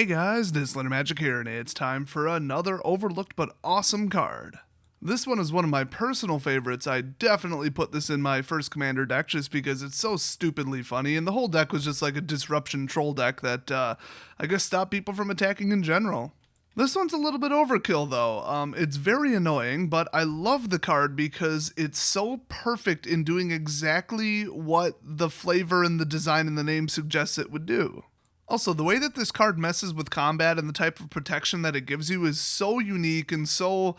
Hey guys, this is Magic here, and it's time for another overlooked but awesome card. This one is one of my personal favorites. I definitely put this in my first commander deck just because it's so stupidly funny, and the whole deck was just like a disruption troll deck that I guess stopped people from attacking in general. This one's a little bit overkill though. It's very annoying, but I love the card because it's so perfect in doing exactly what the flavor and the design and the name suggests it would do. Also, the way that this card messes with combat and the type of protection that it gives you is so unique and so,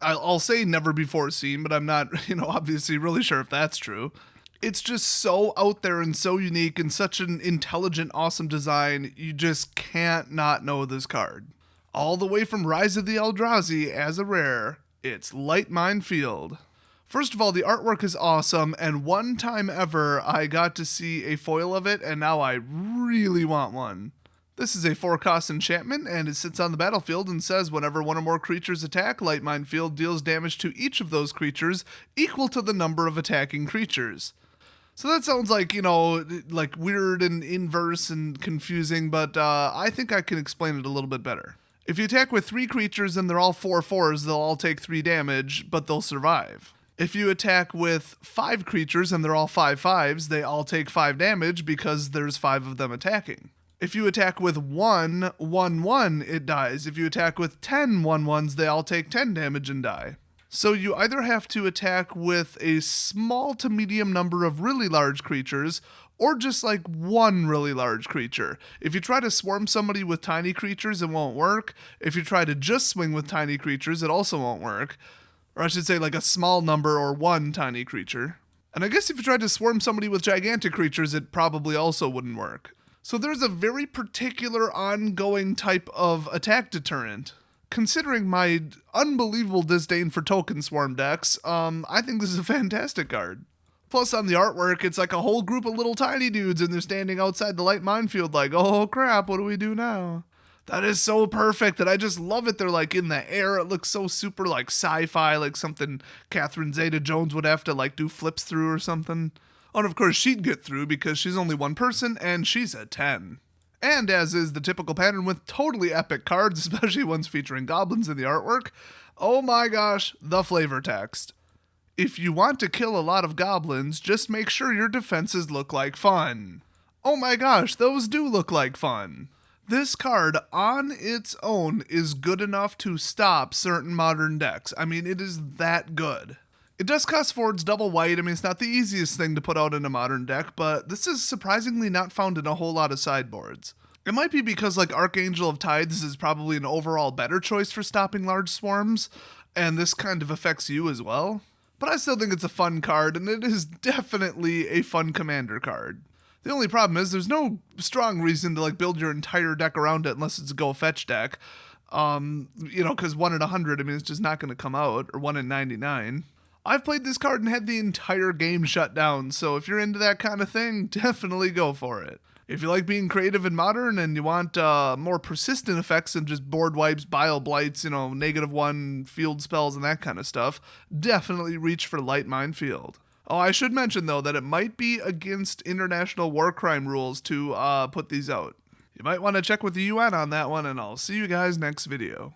I'll say never before seen, but I'm not, obviously really sure if that's true. It's just so out there and so unique and such an intelligent, awesome design, you just can't not know this card. All the way from Rise of the Eldrazi as a rare, it's Light Minefield. First of all, the artwork is awesome, and one time ever, I got to see a foil of it, and now I really want one. This is a 4-cost enchantment, and it sits on the battlefield and says whenever one or more creatures attack, Light Minefield deals damage to each of those creatures equal to the number of attacking creatures. So that sounds like, like weird and inverse and confusing, but I think I can explain it a little bit better. If you attack with 3 creatures and they're all 4/4s, they'll all take 3 damage, but they'll survive. If you attack with 5 creatures and they're all 5/5s, they all take 5 damage because there's 5 of them attacking. If you attack with 1/1/1, it dies. If you attack with 10 1/1s, they all take 10 damage and die. So you either have to attack with a small to medium number of really large creatures, or just like one really large creature. If you try to swarm somebody with tiny creatures, it won't work. If you try to just swing with tiny creatures, it also won't work. Or I should say like a small number or one tiny creature. And I guess if you tried to swarm somebody with gigantic creatures, it probably also wouldn't work. So there's a very particular ongoing type of attack deterrent. Considering my unbelievable disdain for token swarm decks, I think this is a fantastic card. Plus on the artwork, it's like a whole group of little tiny dudes and they're standing outside the Light Minefield like, oh crap, what do we do now? That is so perfect that I just love it. They're like in the air. It looks so super like sci-fi, like something Catherine Zeta-Jones would have to like do flips through or something. Oh, and of course she'd get through because she's only one person and she's a 10. And as is the typical pattern with totally epic cards, especially ones featuring goblins in the artwork, oh my gosh, the flavor text. If you want to kill a lot of goblins, just make sure your defenses look like fun. Oh my gosh, those do look like fun. This card on its own is good enough to stop certain modern decks. I mean, it is that good. It does cost 4, it's double white. I mean, it's not the easiest thing to put out in a modern deck, but this is surprisingly not found in a whole lot of sideboards. It might be because like Archangel of Tides is probably an overall better choice for stopping large swarms, and this kind of affects you as well. But I still think it's a fun card, and it is definitely a fun commander card. The only problem is there's no strong reason to like build your entire deck around it unless it's a go fetch deck. Because 1 in 100, I mean, it's just not going to come out, or 1 in 99. I've played this card and had the entire game shut down, so if you're into that kind of thing, definitely go for it. If you like being creative and modern and you want more persistent effects than just board wipes, bile blights, -1 field spells and that kind of stuff, definitely reach for Light Minefield. Oh, I should mention, though, that it might be against international war crime rules to put these out. You might want to check with the UN on that one, and I'll see you guys next video.